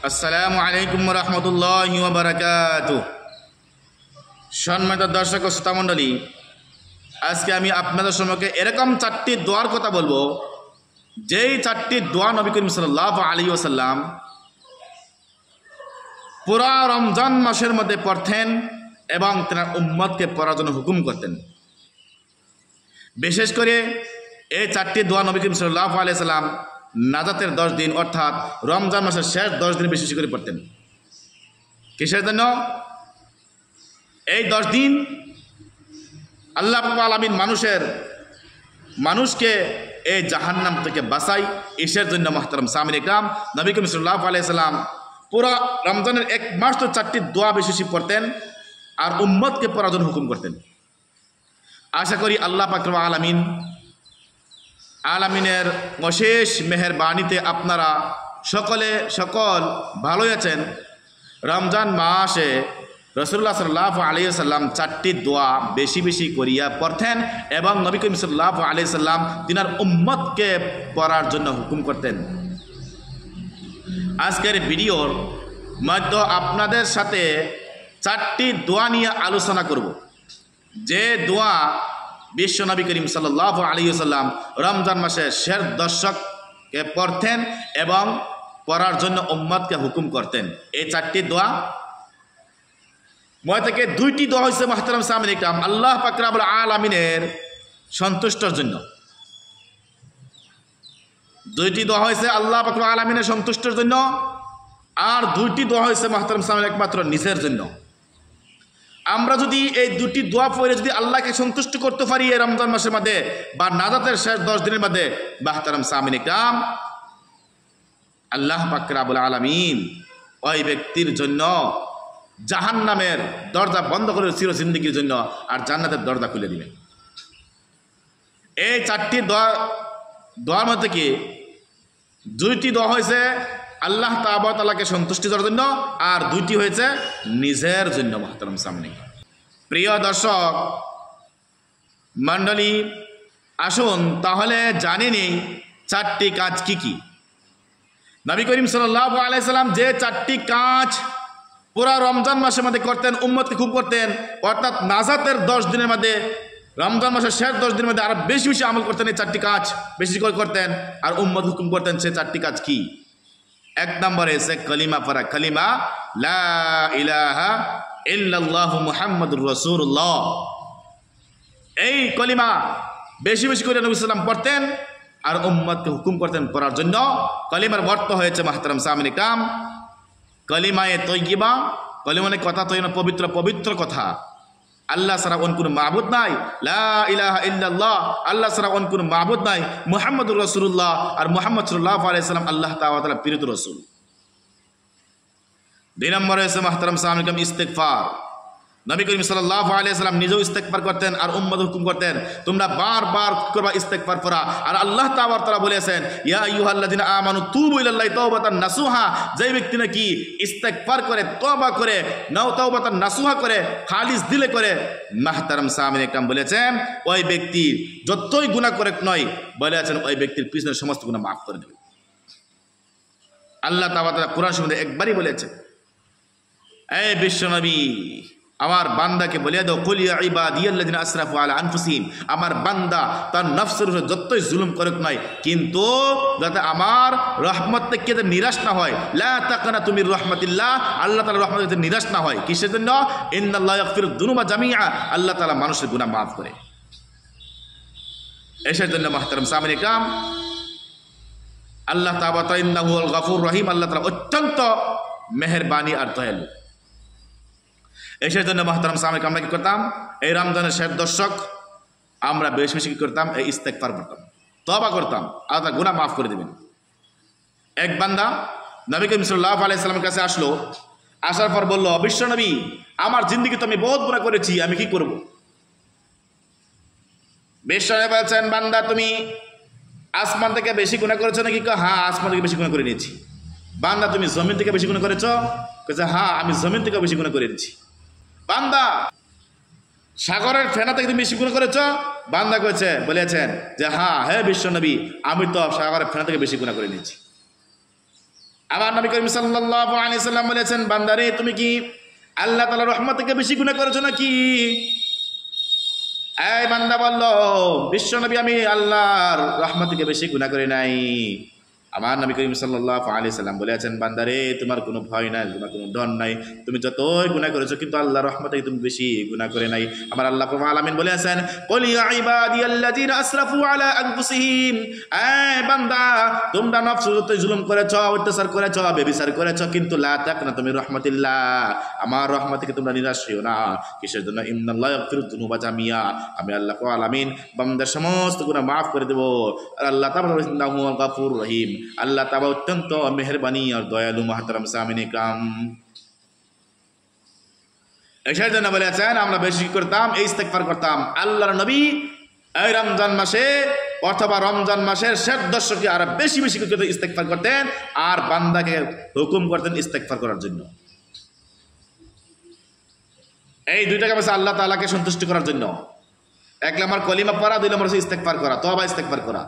আসসালামু আলাইকুম রহমতুল্লাহি ওয়া বারাকাতুহু। সম্মানিত দর্শক ও শ্রোতা মণ্ডলী, আজকে আমি আপনাদের সম্মুখে এরকম চারটি দোয়ার কথা বলবো, যেই চারটি দোয়া নবী করিম সাল্লাল্লাহু আলাইহি ওয়াসাল্লাম পুরা রমজান মাসের মধ্যে পড়তেন এবং তার উম্মতকে পড়ার জন্য হুকুম করতেন। বিশেষ করে এই চারটি দোয়া নবী করিম সাল্লাল্লাহু আলাইহি ওয়াসাল্লাম নাজাতের 10 দিন অর্থাৎ রমজান মাসের শেষ 10 দিন বেশি করে পড়তেন। কিসের জন্য? এই 10 দিন আল্লাহ রাব্বুল আলামিন মানুষকে এই জাহান্নাম থেকে বাঁচাই, এর জন্য মুহতারাম সামিন ইকরাম নবী করিম সাল্লাল্লাহু আলাইহি ওয়াসাল্লাম পুরো রমজানের এক মাস তো চারটি দোয়া বেশি পড়তেন আর উম্মতকে পড়ার জন্য হুকুম করতেন। আশা করি আল্লাহ পাক রব্বুল আলামিনের অশেষ মেহেরবানিতে আপনারা সকল ভালোই আছেন। রমজান মাসে রাসূলুল্লাহ সাল্লাল্লাহু আলাইহি ওয়াসাল্লাম চারটি দোয়া বেশি করিয়া পড়তেন এবং নবী করিম সাল্লাল্লাহু আলাইহি ওয়াসাল্লাম তিনার উম্মতকে পড়ার জন্য হুকুম করতেন। আজকের ভিডিওর মধ্যে আপনাদের সাথে চারটি দোয়া নিয়ে আলোচনা করব, যে দোয়া বিশ্ব নবী করিম সাল্লাল্লাহু আলাইহি ওয়াসাল্লাম রমজান মাসে শেষ দশকে পড়তেন এবং পড়ার জন্য উম্মতকে হুকুম করতেন। এই চারটি দোয়া মধ্যে থেকে দুইটি দোয়া হয়েছে মুহতারাম সামিন ইকরাম আল্লাহ পাক রব্বুল আলামিনের সন্তুষ্টির জন্য। দুইটি দোয়া হয়েছে আল্লাহ পাক রব্বুল আলামিনের সন্তুষ্টির জন্য, আর দুইটি দোয়া হয়েছে মুহতারাম সামিন একমাত্র নিজের জন্য। আমরা যদি এই দুটি দোয়া পড়ে যদি আল্লাহকে সন্তুষ্ট করতে পারি এই রমজান মাসের মধ্যে বা নাজাতের শেষ 10 দিনের মধ্যে, মুহতারাম সামিন ইকরাম আল্লাহ পাক রব্বুল আলামিন ওই ব্যক্তির জন্য জাহান্নামের দরজা বন্ধ করে চির জিন্দেগীর জন্য আর জান্নাতের দরজা খুলে দিবেন। এই চারটি দোয়ার মধ্যে কি দুইটি দোয়া হয়েছে আল্লাহ তাআলাকে সন্তুষ্টি করার জন্য আর দুইটি হয়েছে নিজের জন্য। মুহতারাম সামনে প্রিয় দর্শক মণ্ডলী, আসুন তাহলে জানি নেই চারটি কাজ কি কি। নবী করিম সাল্লাল্লাহু আলাইহি সাল্লাম যে চারটি কাজ পুরা রমজান মাসের মধ্যে করতেন, উম্মতকে খুব করতেন, অর্থাৎ নাজাতের 10 দিনের মধ্যে রমজান মাসের শেষ 10 দিনের মধ্যে আরো বেশি আমল করতেন। এই চারটি কাজ বেশি করে করতেন আর উম্মত হুকুম করতেন। সে চারটি কাজ কি? এক নম্বরে সে কলিমা পড়া, কলিমা লা ইলাহা ইল্লাল্লাহু মুহাম্মাদুর রাসূলুল্লাহ। এই কলিমা বেশি করে নবী সাল্লাল্লাহু পড়তেন আর উম্মতকে হুকুম করতেন পড়ার জন্য। কলিমার অর্থ হয়েছে মুহতারাম সামিন ইকরাম কলিমায়ে তয়্যিবা, কলিমানে কথা তৈরি পবিত্র কথা। আল্লাহ ছাড়া অন্য কোনো মাবুদ নাই, লা ইলাহা ইল্লাল্লাহ, আল্লাহ ছাড়া অন্য কোনো মাবুদ নাই, মুহাম্মাদুর রাসূলুল্লাহ, আর মুহাম্মদ সাল্লাল্লাহু আলাইহি সাল্লাম আল্লাহ তাআলার প্রিয় রাসূল। 2 নম্বরে হচ্ছে মুহতারাম সামিন ইকরাম ইস্তিগফার। নবী করিম সাল্লাল্লাহু আলাইহি সাল্লাম নিজেও ইস্তিগফার করতেন আর উম্মত হুকুম করতেন তোমরা বারবার করবা ইস্তিগফার করা। আর আল্লাহ তাআলা বলেছেন ইয়া আইয়ুহাল্লাযিনা আমানু তুবু ইলাল্লাহি তাওবাতান নাসুহা, যে ব্যক্তি নাকি ইস্তিগফার করে, তওবা করে, তাওবাতান নাসুহা করে, খালিস দিলে করে, মুহতারাম সামিন ইকরাম বলেছেন ওই ব্যক্তি যতই গুনাহ করে নয়, বলেছেন ওই ব্যক্তির পিছনের সমস্ত গুনাহ মাফ করে দেবে। আল্লাহ তাআলা কোরআন শরীফে একবারই বলেছেন, এই বিশ্বনবী আমার বান্দাকে বলিয়া দাও, কুল ইয়া ইবাদিয়াল্লাযিনা আসরাফু আলা আনফুসিহিম, আমার বান্দা তার নফসের উপর যতই জুলুম করুক নাই কিন্তু যাতে আমার রহমত থেকে নিরাশ না হয়। লা তাকনাতু মির রাহমাতিল্লাহ, আল্লাহ তাআলার রহমত থেকে নিরাশ না হয়। কিসের জন্য? ইন্নাল্লাহা ইয়াগফিরুদ দুনুবা জামিআ, আল্লাহ তাআলা মানুষের গুনাহ মাফ করে। এর জন্য মুহতারাম সামিন ইকরাম আল্লাহ তাআলা ইন্নাহুল গফুর রহিম, আল্লাহ তাআলা অত্যন্ত মেহেরবানি আর দয়ালু। এর জন্য মুহতারাম সামিন আমরা কি করতাম? এই রমজানের শেষ দশক আমরা বেশি কি করতাম? এই ইস্তিগফার করতাম, তওবা করতাম, আল্লাহ গুনাহ মাফ করে দেবেন। এক বান্দা নবী করিম সাল্লাল্লাহু আলাইহি সাল্লামের কাছে আসলো, আসার পর বলল, বিশ্ব নবী আমার জিন্দেগিতে আমি বহুত গুনাহ করেছি, আমি কি করব? বিশ্ব নবী বলছেন, বান্দা তুমি আসমান থেকে বেশি গুনাহ করেছো নাকি? হ্যাঁ, আসমান থেকে বেশি গুনাহ করে নিয়েছি। বান্দা তুমি জমিন থেকে বেশি গুনাহ করেছো? হ্যাঁ, আমি জমিন থেকে বেশি গুনাহ করে নিয়েছি। বান্দা সাগরের ফেনা থেকে তুমি বেশি গুনাহ করেছ? বান্দা বলেছেন যে হ্যাঁ হে বিশ্ব নবী আমি তো সাগরের ফেনা থেকে বেশি গুনাহ করে নিয়েছি। আমার নবী করিম সাল্লাল্লাহু আলাইহি সাল্লাম বলেছেন, বান্দারে তুমি কি আল্লাহ তাআলার রহমত থেকে বেশি গুনাহ করেছো নাকি? এই বান্দা বলল, বিশ্ব নবী আমি আল্লাহর রহমত থেকে বেশি গুনাহ করি নাই। আমার নবী করিম সাল্লাল্লাহু আলাইহি সাল্লাম বলেছেন, বান্দারে তোমার কোনো ভয় নাই, তোমার কোনো ডর নাই, তুমি যতই গুনাহ করেছো কিন্তু আল্লাহর রহমতে তুমি বেশি গুনাহ করে নাই। আমার আল্লাহ রাব্বুল আলামিন বলেছেন, কুল ইয়া ইবাদিয়াল্লাযিনা আসরাফু আলা আনফুসিহিম, এই বান্দা তোমরা নফসে জুলুম করেছো, অত্যাচার করেছো, ব্যভিচার করেছো, কিন্তু লা তাকনাতু মির রাহমাতিল্লাহ, আমার রহমত থেকে তোমরা নিরাশ হইও না। কিসের জন্য? ইন্নাল্লাহা ইয়াগফিরুয যুনুবা জামিয়া, আমি আল্লাহ রাব্বুল আলামিন বান্দার সমস্ত গুনাহ মাফ করে দেব। আর আল্লাহ তাআলা ইন্নাহুল গাফুরুর রহিম, আল্লাহ তাআলা অত্যন্ত মেহেরবানি আর দয়ালু। মুহতারাম সামিন ইকরাম, এর জন্য বলেছেন আমরা বেশি করতাম এই ইস্তেগফার করতাম। আল্লাহর নবী এই রমজান মাসে অথবা রমজান মাসের শেষ দশকে আর বেশি বেশি করে ইস্তেগফার করতেন আর বান্দাকে হুকুম করতেন ইস্তেগফার করার জন্য। এই দুইটা কাজ আল্লাহ তাআলাকে সন্তুষ্ট করার জন্য। এক নম্বর কলিমা পড়া, দুই নম্বর ইস্তেগফার করা, তওবা ইস্তেগফার করা।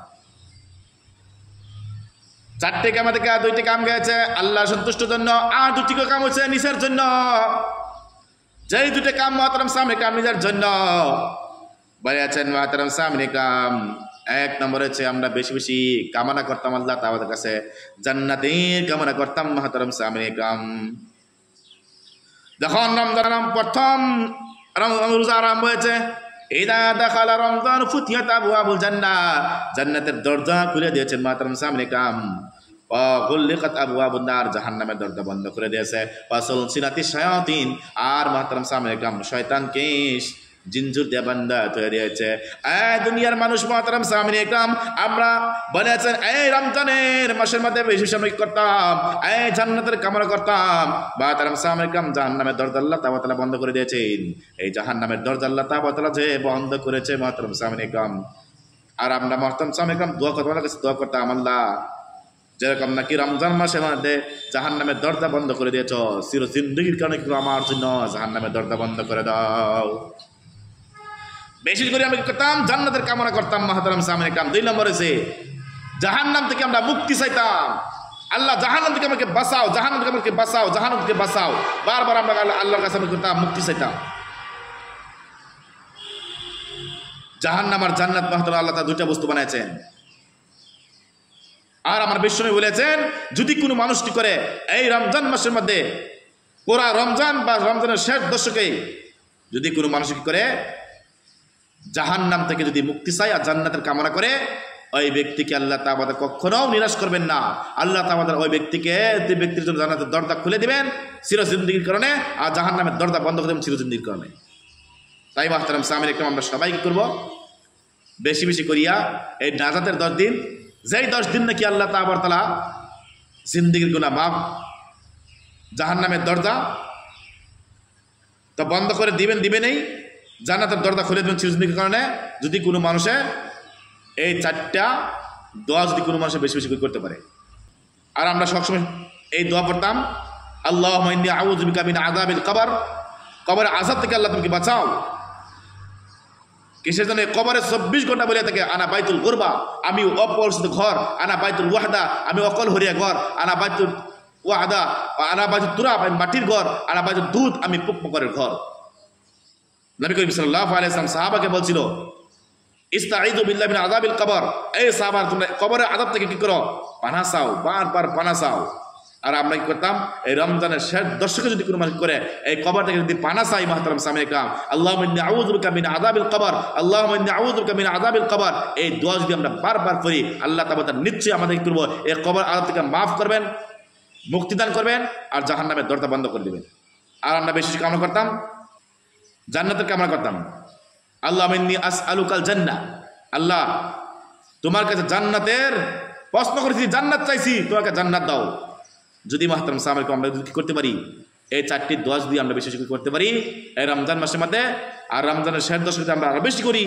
চারটে কাম থেকে দুইটি কাম গেছে আল্লাহ সন্তুষ্টির জন্য, আর দুটি কাম হচ্ছে নিজের জন্য। যেই দুটি কাম মুহতারাম সামনে কাম নিজের জন্য বলেছেন মুহতারাম সামনে কাম, এক নম্বর হচ্ছে আমরা বেশি বেশি কামনা করতাম আল্লাহ তাআলার কাছে জান্নাতের কামনা করতাম। মুহতারাম সামনে কাম, যখন রমজান প্রথম রোজা আরম্ভ হয়েছে, ইদা দাখালা রমজান ফুতিহাত আবওয়াবুল জান্নাহ, জান্নাতের দরজা খুলে দিয়েছেন মুহতারাম সামনে কাম। গুল্লিকাত আবওয়াবুন নার, জাহান্নামের দরজা বন্ধ করে দিয়েছে। ওয়াসুলসিলাতিশ শায়াতিন, আর মুহতারাম সামনে কাম শয়তানকে জিনজুর দিয়ে বান্দা তৈরি দিয়েছে। এই দুনিয়ার মানুষ মুহতারাম সামনে কাম, আমরা বলেছেন এই রমজানের মাসের মধ্যে বেশি সময় করতাম, এই জান্নাতের কামনা করতাম। মুহতারাম সামনে কাম জাহান্নামের দরজা আল্লাহ তাআলা বন্ধ করে দিয়েছেন। এই জাহান্নামের দরজা আল্লাহ তাআলা যে বন্ধ করেছে মুহতারাম সামনে কাম, আর আমরা মুহতারাম সামনে কাম দোয়া করতাম, আল্লাহর কাছে দোয়া করতাম, আল্লাহ যেরকম নাকি রমজান মাসের মধ্যে জাহান্নামের দরজা বন্ধ করে দিয়েছ, চির জিন্দেগীর কারণে কিন্তু আমার জন্য জাহান্নামের দরজা বন্ধ করে দাও। বেশি করে আমি করতাম জান্নাতের কামনা করতাম মুহতারাম সামনে কাম। দুই নম্বর হচ্ছে জাহান্নাম থেকে আমরা মুক্তি চাইতাম, আল্লাহ জাহান্নাম থেকে আমাকে বাঁচাও, জাহান্নাম থেকে আমাকে বাঁচাও, জাহান্নাম থেকে বাঁচাও। বারবার আমরা আল্লাহর কাছে আমি করতাম মুক্তি চাইতাম। জাহান্নাম আর জান্নাত মুহতারাম আল্লাহ তাআলা দুইটা বস্তু বানাইছেন। আর আমার বিশ্বনবী বলেছেন, যদি কোনো মানুষ কি করে এই রমজান মাসের মধ্যে পুরা রমজান বা রমজানের শেষ দশকে যদি কোনো মানুষ কি করে জাহান্নাম থেকে যদি মুক্তি চায় আর জান্নাতের কামনা করে, ওই ব্যক্তিকে আল্লাহ তাআলা কখনো নিরাশ করবেন না। আল্লাহ তাআলা ওই ব্যক্তির জন্য জান্নাতের দরজা খুলে দিবেন চিরজিন্দেগীর কারণে, আর জাহান্নামের দরজা বন্ধ করে দেবেন চিরজিন্দেগীর কারণে। তাই মুহতারাম সামিন ইকরাম, আমরা সবাই কি করব? বেশি বেশি করিয়া এই নাজাতের 10 দিন, যেই 10 দিন নাকি আল্লাহ তাআলা জিন্দেগীর গুনাহ মাফ, জাহান্নামের দরজা তো বন্ধ করে দিবেনই, জান্নাতের দরজা খুলে দেবেন চিরজিন্দেগীর কারণে। যদি কোনো মানুষে এই 4টা দোয়া যদি কোনো মানুষের বেশি বেশি করতে পারে। আর আমরা সবসময় এই দোয়া পড়তাম, আল্লাহুম্মা ইন্নী আউযু বিকা মিন আযাবিল কবর, কবরের আযাব থেকে আল্লাহ তুমি বাঁচাও। কিসের জন্য? কবরে 24 ঘন্টা বলে থাকে আনা বাইতুল গুরবা, আমি অপরিচিত ঘর, আনা বাইতুল ওয়াহদা, আমি অকলহরিয়া ঘর, আনা বাইতুল ওয়াহদা, আনা বাইতুল তুরাব, আমি মাটির ঘর, আনা বাইতুল দুধ, আমি পোকমাকড়ের ঘর। নবী করিম সাল্লাল্লাহু আলাইহি ওয়াসাল্লাম সাহাবাকে বলছিল, ইস্তাঈযু বিল্লাহি মিন আযাবিল কবর, এই সাহাবা তোমরা কবরের আযাব থেকে কি করো? পানাহ চাও, বারবার পানাহ চাও। আর আমরা কি করতাম? এই রমজানের শেষ দশকে যদি কোনো মানুষ করে এই কবর থেকে যদি পানাহ চাই মুহতারাম সামিন ইকরাম, আল্লাহুম্মা ইন্নী আউযু বিকা মিন আযাবিল কবর, আল্লাহুম্মা ইন্নী আউযু বিকা মিন আযাবিল কবর, এই দোয়া যদি আমরা বারবার করি, আল্লাহ তাআলা নিশ্চয়ই আমাদের কি করব? এই কবর আযাব থেকে মাফ করবেন, মুক্তিদান করবেন, আর জাহান্নামের দরজা বন্ধ করে দিবেন। আর আমরা বেশি কামনা করতাম জান্নাতের কামনা করতাম, আল্লাহুম্মা ইন্নী আসআলুকাল জান্নাহ, আল্লাহ তোমার কাছে জান্নাতের প্রশ্ন করেছি, জান্নাত চাইছি, তোমাকে জান্নাত দাও। যদি মুহতারাম সামিন আমরা কি করতে পারি? এই 4টি দোয়া যদি আমরা বেশি বেশি করতে পারি এই রমজান মাসের মধ্যে, আর রমজানের শেষ দশকে আমরা আরো বেশি করি।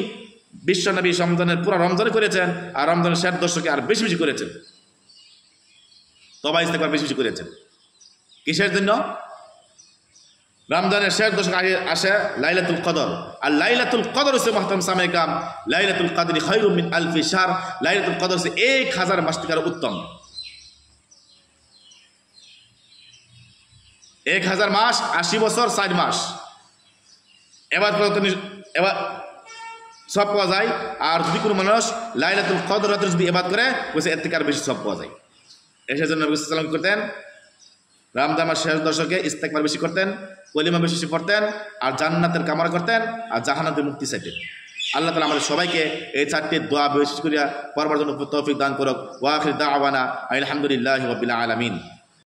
বিশ্বনবী রমজানের পুরো রমজানে করেছেন, আর রমজানের শেষ দশকে আর বেশি বেশি করেছেন, তওবা ইস্তেগফার বেশি বেশি করেছেন। কিসের জন্য? রমজানের শেষ দশকে আসে লাইলাতুল কদর, আর লাইলাতুল কদর হচ্ছে মুহতারাম সামিন ইকরাম, লাইলাতুল কদরি খায়রুম মিন আলফি শাহর, লাইলাতুল কদর হচ্ছে 1000 মাস থেকে উত্তম। 1000 মাস 80 বছর 4 মাস এবার এবার সব পাওয়া যায়। আর যদি কোনো মানুষ লাইলাতুল কদর রাতে যদি ইবাদত করে বলছে এর থেকে আর বেশি সব পাওয়া যায়। এর জন্য নবী সাল্লাল্লাহু আলাইহি ওয়াসাল্লাম করতেন রমজান মাস শেষ দশকে ইস্তেগফার বেশি করতেন, কলিমা বেশি বেশি পড়তেন, আর জান্নাতের কামনা করতেন, আর জাহান্নাতের মুক্তি চাইতেন। আল্লাহ তাআলা আমাদের সবাইকে এই 4টি দোয়া বেশি করিয়া পড়বার জন্য তৌফিক দান করুক। ওয়া আখির দাওয়ানা আলহামদুলিল্লাহি রাব্বিল আলামিন।